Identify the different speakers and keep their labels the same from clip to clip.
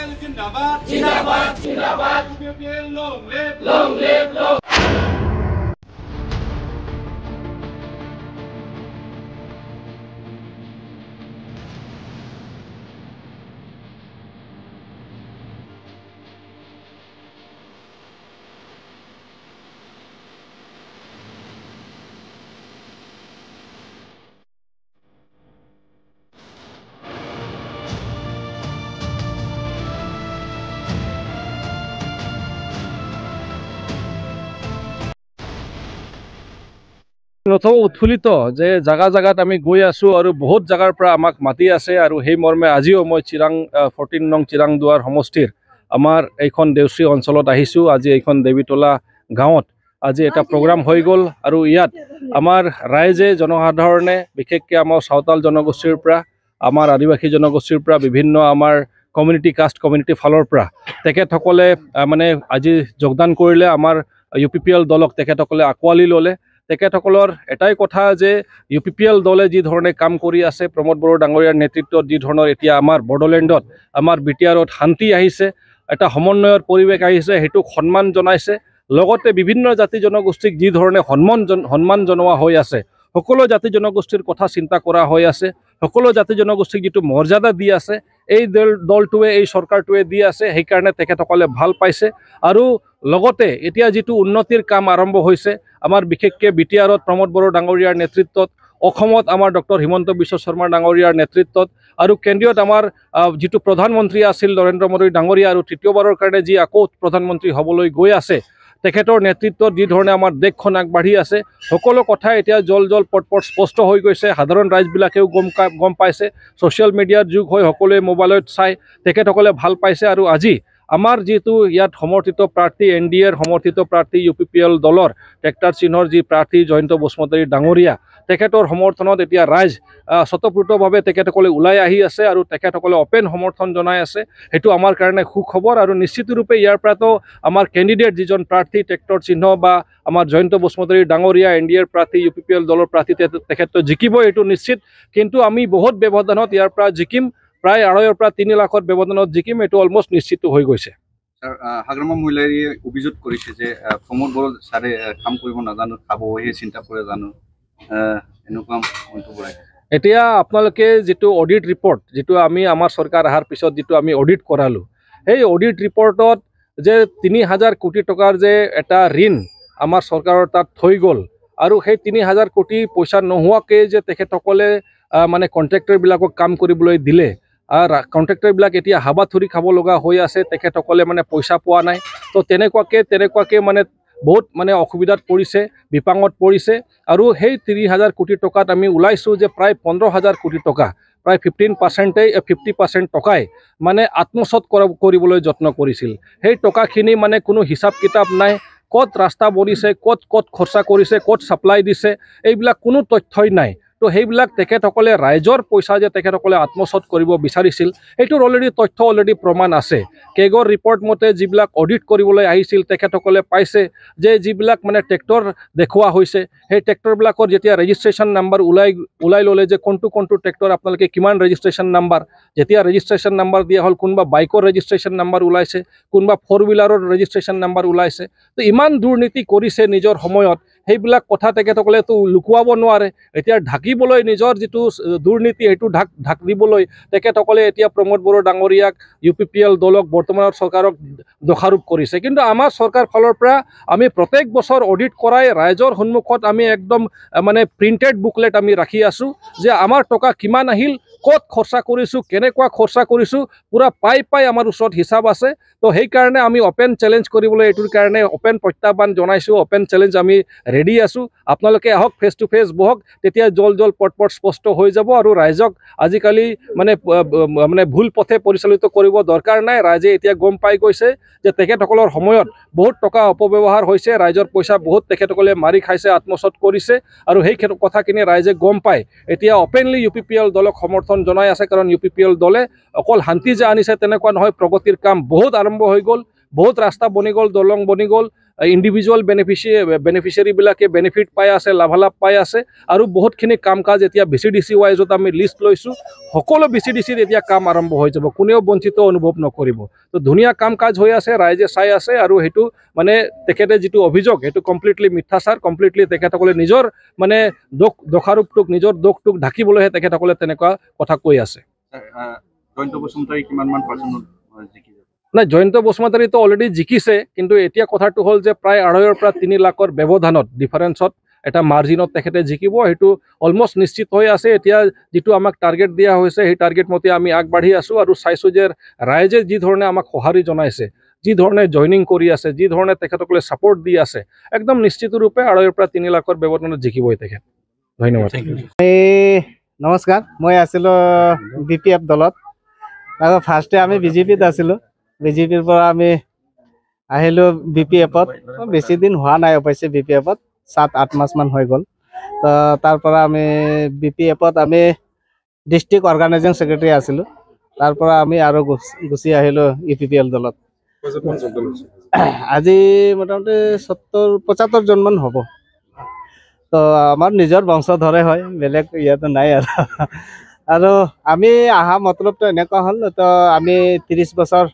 Speaker 1: Zindabad, Zindabad, Zindabad. UPPL, long live, long live, long.
Speaker 2: নথৌ উৎফুল্লিত যে জাগা জাগাত আমি গৈ আছো আৰু বহুত জাগাৰ পৰা আমাক মাতি আছে আৰু সেই মৰ্মে আজিও মই চিৰাং 14 নং চিৰাং দুৱাৰ সমষ্টিৰ আমাৰ এইখন দেউশ্ৰী অঞ্চলত আহিছোঁ। আজি এইখন দেৱীতলা গাঁৱত আজি এটা প্ৰগ্ৰাম হৈ গ'ল আৰু ইয়াত আমাৰ ৰাইজে জনসাধাৰণে বিশেষকৈ আমাৰ সাঁওতাল জনগোষ্ঠীৰ পৰা আমাৰ আদিবাসী জনগোষ্ঠীৰ পৰা বিভিন্ন আমাৰ কমিউনিটি কাষ্ট কমিউনিটি ফালৰ পৰা তেখেতসকলে মানে আজি যোগদান কৰিলে। আমাৰ UPPL দলক তেখেতসকলে আঁকোৱালি ল'লে। তেখেতসকলৰ এটাই কথা যে UPPL দলে যি ধৰণে কাম কৰি আছে, প্ৰমোদ বড়ো ডাঙৰীয়াৰ নেতৃত্বত যি ধৰণৰ এতিয়া আমাৰ বড়োলেণ্ডত আমাৰ BTRত শান্তি আহিছে, এটা সমন্বয়ৰ পৰিৱেশ আহিছে, সেইটোক সন্মান জনাইছে। লগতে বিভিন্ন জাতি জনগোষ্ঠীক যি ধৰণে সন্মান জনোৱা হৈ আছে, সকলো জাতি জনগোষ্ঠীৰ কথা চিন্তা কৰা হৈ আছে, সকলো জাতি জনগোষ্ঠীক যিটো মৰ্যাদা দি আছে এই দলটোৱে এই চৰকাৰটোৱে দি আছে, সেইকাৰণে তেখেতসকলে ভাল পাইছে। আৰু লগতে এতিয়া যিটো উন্নতিৰ কাম আৰম্ভ হৈছে আমাৰ বিশেষকৈ BTRত প্ৰমোদ বড়ো ডাঙৰীয়াৰ নেতৃত্বত, অসমত আমাৰ ডক্টৰ হিমন্ত বিশ্ব শৰ্মা ডাঙৰীয়াৰ নেতৃত্বত আৰু কেন্দ্ৰীয়ত আমাৰ যিটো প্ৰধানমন্ত্ৰী আছিল নৰেন্দ্ৰ মোদী ডাঙৰীয়া আৰু তৃতীয়বাৰৰ কাৰণে যি আকৌ প্ৰধানমন্ত্ৰী হ'বলৈ গৈ আছে তেখেতৰ নেতৃত্বত যি ধৰণে আমাৰ দেশখন আগবাঢ়ি আছে, সকলো কথা এতিয়া জল পট স্পষ্ট হৈ গৈছে। সাধাৰণ ৰাইজবিলাকেও গম পাইছে। ছ'চিয়েল মিডিয়াৰ যুগ হৈ সকলোৱে মোবাইলত চাই তেখেতসকলে ভাল পাইছে। আৰু আজি আমাৰ যিটো ইয়াত সমৰ্থিত প্ৰাৰ্থী NDAৰ সমৰ্থিত প্ৰাৰ্থী UPPL দলৰ ট্ৰেক্টৰ চিহ্নৰ যি প্ৰাৰ্থী জয়ন্ত বসুমতাৰী ডাঙৰীয়া, তেখেতৰ সমৰ্থনত এতিয়া ৰাইজ স্বতঃস্ফূৰ্তভাৱে তেখেতসকলে ওলাই আহি আছে আৰু তেখেতসকলে অপেন সমৰ্থন জনাই আছে। সেইটো আমাৰ কাৰণে সুখবৰ। আৰু নিশ্চিতৰূপে ইয়াৰ পৰাতো আমাৰ কেণ্ডিডেট যিজন প্ৰাৰ্থী ট্ৰেক্টৰ চিহ্ন বা আমাৰ জয়ন্ত বসুমতাৰী ডাঙৰীয়া NDAৰ প্ৰাৰ্থী UPPL দলৰ প্ৰাৰ্থী তেখেতটো জিকিব, এইটো নিশ্চিত। কিন্তু আমি বহুত ব্যৱধানত ইয়াৰ পৰা জিকিম, প্ৰায় 2.5 পৰা 3 লাখৰ ব্যৱধানত জিকিম, এইটো অলমষ্ট নিশ্চিত হৈ গৈছে।
Speaker 3: হাগ্ৰামা মহিলাৰীয়ে অভিযোগ কৰিছে যে প্ৰমোদ বড়ো ছাৰে কাম কৰিব নাজানো, খাব সেই চিন্তা কৰে জানো, এনেকুৱা মন্তব্য ৰাখিছে।
Speaker 2: এতিয়া আপোনালোকে যিটো অডিট ৰিপৰ্ট, যিটো আমি আমাৰ চৰকাৰ অহাৰ পিছত যিটো আমি অডিট কৰালোঁ, সেই অডিট ৰিপৰ্টত যে 3000 কোটি টকাৰ যে এটা ঋণ আমাৰ চৰকাৰৰ তাত থৈ গ'ল আৰু সেই 3000 কোটি পইচা নোহোৱাকৈ যে তেখেতসকলে মানে কণ্ট্ৰেক্টৰবিলাকক কাম কৰিবলৈ দিলে, কণ্ট্ৰেক্টৰবিলাক এতিয়া হাবাথুৰি খাব লগা হৈ আছে, তেখেতসকলে মানে পইচা পোৱা নাই। তো তেনেকুৱাকৈ মানে বহুত মানে অসুবিধাত পৰিছে, বিপাঙত পৰিছে। আৰু সেই 30,000 কোটি টকাত আমি ওলাইছোঁ যে প্ৰায় 15,000 কোটি টকা, প্ৰায় 50% টকাই মানে আত্মসাৎ কৰিবলৈ যত্ন কৰিছিল। সেই টকাখিনি মানে কোনো হিচাপ কিতাপ নাই, ক'ত ৰাস্তা বনিছে, ক'ত খৰচা কৰিছে, ক'ত ছাপ্লাই দিছে, এইবিলাক কোনো তথ্যই নাই। তো সেইবিলাক তেখেতসকলে ৰাইজৰ পইচা যে তেখেতসকলে আত্মসাৎ কৰিব বিচাৰিছিল, সেইটোৰ তথ্য অলৰেডি প্ৰমাণ আছে। কেগৰ ৰিপৰ্ট মতে যিবিলাক অডিট কৰিবলৈ আহিছিল তেখেতসকলে পাইছে যে যিবিলাক মানে ট্ৰেক্টৰ দেখুওৱা হৈছে, সেই ট্ৰেক্টৰবিলাকৰ যেতিয়া ৰেজিষ্ট্ৰেশ্যন নাম্বাৰ ওলাই ল'লে যে কোনটো ট্ৰেক্টৰ আপোনালোকে কিমান ৰেজিষ্ট্ৰেশ্যন নাম্বাৰ, যেতিয়া ৰেজিষ্ট্ৰেশ্যন নাম্বাৰ দিয়া হ'ল, কোনোবা বাইকৰ ৰেজিষ্ট্ৰেশ্যন নাম্বাৰ ওলাইছে, কোনোবা 4 হুইলাৰৰ ৰেজিষ্ট্ৰেশ্যন নাম্বাৰ ওলাইছে। তো ইমান দুৰ্নীতি কৰিছে নিজৰ সময়ত, সেইবিলাক কথা তেখেতসকলেতো লুকুৱাব নোৱাৰে। এতিয়া ঢাকিবলৈ নিজৰ যিটো দুৰ্নীতি সেইটো ঢাক দিবলৈ তেখেতসকলে এতিয়া প্ৰমোদ বড়ো ডাঙৰীয়াক UPPL দলক বৰ্তমানৰ চৰকাৰক দোষাৰোপ কৰিছে। কিন্তু আমাৰ চৰকাৰ ফালৰ পৰা আমি প্ৰত্যেক বছৰ অডিট কৰাই ৰাইজৰ সন্মুখত আমি একদম মানে প্ৰিণ্টেড বুকলেট আমি ৰাখি আছোঁ যে আমাৰ টকা কিমান আহিল, ক'ত খৰচা কৰিছোঁ, কেনেকুৱা খৰচা কৰিছোঁ, পূৰা পাই আমাৰ ওচৰত হিচাপ আছে। তো সেইকাৰণে আমি অপেন চেলেঞ্জ কৰিবলৈ এইটোৰ কাৰণে অপেন প্ৰত্যাহ্বান জনাইছোঁ, অপেন চেলেঞ্জ আমি ৰেডি আছোঁ। আপোনালোকে আহক, ফেচ টু ফেচ বহক, তেতিয়া জল পট স্পষ্ট হৈ যাব। আৰু ৰাইজক আজিকালি মানে ভুল পথে পৰিচালিত কৰিব দৰকাৰ নাই। ৰাইজে এতিয়া গম পাই গৈছে যে তেখেতসকলৰ সময়ত বহুত টকা অপব্যৱহাৰ হৈছে, ৰাইজৰ পইচা বহুত তেখেতসকলে মাৰি খাইছে, আত্মসাৎ কৰিছে। আৰু সেই কথাখিনি ৰাইজে গম পায় এতিয়া অপেনলি UPPL দলক সমৰ্থন জনাই আছে। কাৰণ UPPL দলে অকল শান্তি যে আনিছে তেনেকুৱা নহয়, প্ৰগতিৰ কাম বহুত আৰম্ভ হৈ গ'ল, বহুত ৰাস্তা বনি গ'ল, দলং বনি গ'ল, ইণ্ডিভিজুৱেল বেনিফিচিয়াৰীবিলাকে বেনিফিট পাই আছে, লাভালাভ পাই আছে আৰু বহুতখিনি কাম কাজ এতিয়া BCDC ৱাইজত আমি লিষ্ট লৈছোঁ। সকলো BCDCৰ এতিয়া কাম আৰম্ভ হৈ যাব, কোনেও বঞ্চিত অনুভৱ নকৰিব। তো ধুনীয়া কাম কাজ হৈ আছে, ৰাইজে চাই আছে আৰু সেইটো মানে তেখেতে যিটো অভিযোগ সেইটো কমপ্লিটলি মিথ্যাচাৰ, কমপ্লিটলি তেখেতসকলে নিজৰ মানে দোষাৰোপটোক নিজৰ দোষটোক ঢাকিবলৈহে তেখেতসকলে তেনেকুৱা কথা কৈ আছে।
Speaker 3: জয়ন্ত বসুমতাৰী কিমানমান পাৰ্চেণ্ট জিকি যাব?
Speaker 2: নাই, জয়ন্ত বসুমতাৰীটো অলৰেডি জিকিছে, কিন্তু এতিয়া কথাটো হ'ল যে প্ৰায় 2.5 পৰা 3 লাখৰ ব্যৱধানত ডিফাৰেঞ্চত এটা মাৰ্জিনত তেখেতে জিকিব, সেইটো অলমষ্ট নিশ্চিত হৈ আছে। এতিয়া যিটো আমাক টাৰ্গেট দিয়া হৈছে সেই টাৰ্গেট মতে আমি আগবাঢ়ি আছোঁ আৰু চাইছোঁ যে ৰাইজে যি ধৰণে আমাক সঁহাৰি জনাইছে, যি ধৰণে জইনিং কৰি আছে, যি ধৰণে তেখেতসকলে ছাপোৰ্ট দি আছে, একদম নিশ্চিত ৰূপে 2.5 পৰা 3 লাখৰ ব্যৱধানত জিকিবই তেখেত। ধন্যবাদ।
Speaker 4: নমস্কাৰ, মই আছিলোঁ BPF দলত। আৰু ফাৰ্ষ্টে আমি BJPত আছিলোঁ, BJPৰ পৰা আমি আহিলোঁ BPFত। বেছি দিন হোৱা নাই অৱশ্যে, BPFত 7-8 মাহমান হৈ গ'ল। তো তাৰ পৰা আমি BPFত আমি ডিষ্ট্ৰিক্ট অৰ্গেনাইজিং ছেক্ৰেটাৰী আছিলোঁ। তাৰ পৰা আমি আৰু গুচি আহিলোঁ UPPL দলত। আজি মোটামুটি 70-75 জনমান হ'ব। তো আমাৰ নিজৰ বংশধৰে হয়, বেলেগ ইয়াতে নাই আৰু আমি অহা মতলবটো এনেকুৱা হ'ল, তো আমি 30 বছৰ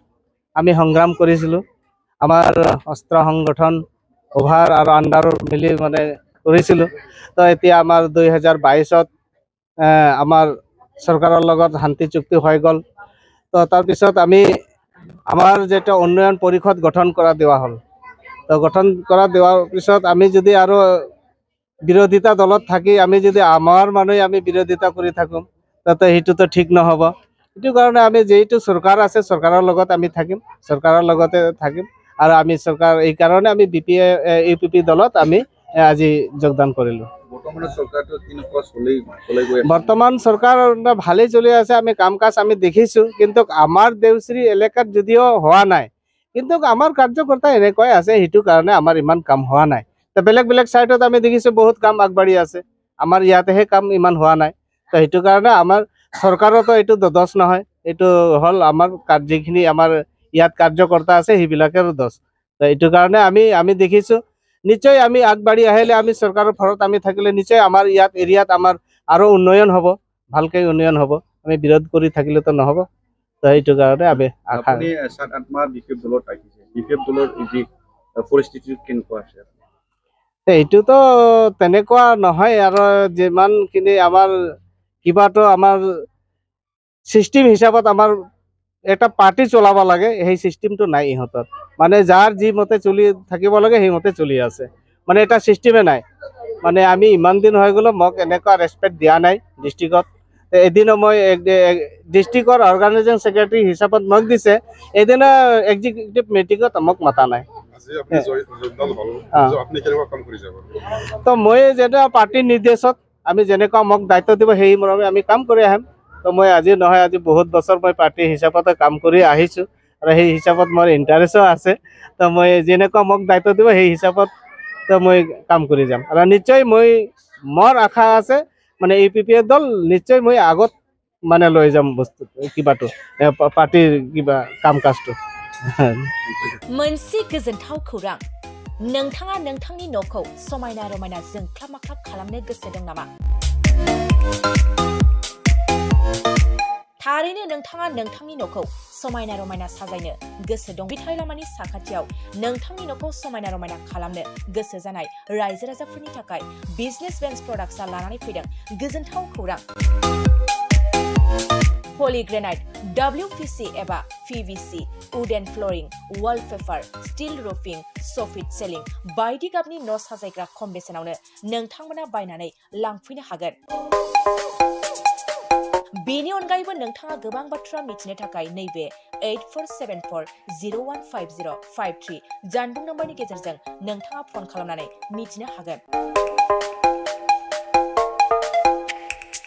Speaker 4: আমি সংগ্ৰাম কৰিছিলোঁ। আমাৰ অস্ত্ৰ সংগঠন অভাৰ আৰু আণ্ডাৰৰ মিলি মানে কৰিছিলোঁ। তো এতিয়া আমাৰ 2022ত আমাৰ চৰকাৰৰ লগত শান্তি চুক্তি হৈ গ'ল। তো তাৰপিছত আমি আমাৰ যেটা উন্নয়ন পৰিষদ গঠন কৰা দেওয়া হ'ল। তো গঠন কৰা দেওয়াৰ পিছত আমি যদি আৰু বিৰোধিতা দলত থাকি আমি যদি আমাৰ মানুহে আমি বিৰোধিতা কৰি থাকোঁ, তাতে সেইটোতো ঠিক নহ'ব। সেইটো কাৰণে আমি যেইটো চৰকাৰ আছে চৰকাৰৰ লগত আমি থাকিম, চৰকাৰৰ লগতে থাকিম। আৰু আমি চৰকাৰ এই কাৰণে আমি UPP দলত আমি আজি যোগদান কৰিলোঁ। বৰ্তমান চৰকাৰ ভালেই চলি আছে, আমি কাম কাজ আমি দেখিছোঁ, কিন্তু আমাৰ দেউশ্ৰী এলেকাত যদিও হোৱা নাই, কিন্তু আমাৰ কাৰ্যকৰ্তা এনেকুৱাই আছে, সেইটো কাৰণে আমাৰ ইমান কাম হোৱা নাই। তো বেলেগ চাইডত আমি দেখিছোঁ বহুত কাম আগবাঢ়ি আছে, আমাৰ ইয়াতেহে কাম ইমান হোৱা নাই। তো সেইটো কাৰণে আমাৰ চৰকাৰতো এইটো দোষ নহয়, এইটো হ'ল আমাৰ যিখিনি আমাৰ ইয়াত কাৰ্যকৰ্তা আছে সেইবিলাকেৰো দোষ। তো এইটো কাৰণে আমি দেখিছোঁ, নিশ্চয় আমি আগবাঢ়ি আহিলে, আমি চৰকাৰৰ ফৰত আমি থাকিলে নিশ্চয় আমাৰ ইয়াত এৰিয়াত আমাৰ আৰু উন্নয়ন হ'ব, ভালকৈ উন্নয়ন হ'ব। আমি বিৰোধ কৰি থাকিলেতো নহ'ব। তো সেইটো কাৰণে আমি আশা।
Speaker 3: 7-8 মাহ BPF দলত থাকিছে, BPF দলৰ যি পৰিস্থিতি কেনেকুৱা আছে?
Speaker 4: এইটোতো তেনেকুৱা নহয়, আৰু যিমানখিনি আমাৰ কিবাটো আমাৰ চিষ্টেম হিচাপত আমাৰ এটা পাৰ্টি চলাব লাগে, সেই চিষ্টেমটো নাই ইহঁতৰ। মানে যাৰ যি মতে চলি থাকিব লাগে সেইমতে চলি আছে, মানে এটা চিষ্টেমে নাই। মানে আমি ইমান দিন হৈ গ'লো, মোক এনেকুৱা ৰেচপেক্ট দিয়া নাই ডিষ্ট্ৰিক্টত। এদিনো মই ডিষ্ট্ৰিক্টৰ অৰ্গেনাইজিং ছেক্ৰেটাৰী হিচাপত মোক দিছে, এদিনো এক্সিকিউটিভ মিটিঙত মোক মতা নাই। তো মই যেটা পাৰ্টিৰ নিৰ্দেশত আমি যেনেকুৱা মোক দায়িত্ব দিব সেই মৰ্মে আমি কাম কৰি আহিম। তো মই আজি নহয়, আজি বহুত বছৰ মই পাৰ্টি হিচাপতে কাম কৰি আহিছোঁ, আৰু সেই হিচাপত মোৰ ইণ্টাৰেষ্টো আছে। তো মই যেনেকুৱা মোক দায়িত্ব দিব সেই হিচাপত তো মই কাম কৰি যাম। আৰু নিশ্চয় মোৰ আশা আছে, মানে UPP দল নিশ্চয় মই আগত মানে লৈ যাম বস্তু কিবাটো, পাৰ্টিৰ কিবা কাম কাজটো।
Speaker 5: मोनसे गोजोनथाव खौरां, नोंथाङा नोंथांनि न'खौ समायना रमायना जोंख्लाब माख्लाब खालामनो गोसो दं नामा? थारैनो नोंथाङा नोंथांनि न'खौ समायना रमायना साजायनो गोसो दं। बिथाइ लामानि साखाथियाव नोंथांनि न'खौ समायना रमायना खालामनो गोसो जानाय रायजो राजाफोरनि थाखाय बिजनेस भेन्स प्रडाक्ट्सआ लानानै फैदों गोजोनथाव खौरां। पलिग्रेनाइट, WPC एबा PVC, wooden flooring, wallpaper, steel roofing, soffit ceiling बायदि गाबनि न' साजायग्रा खम बेसेनावनो नोंथांमोना बायनानै लांफैनो हागोन। बेनि अनगायैबो नोंथाङा गोबां बाथ्रा मिथिनो थाखाय नैबे 8474015053 जानबुं नम्बरनि गेजेरजों नोंथाङा फन खालामनानै मिथिनो हागोन।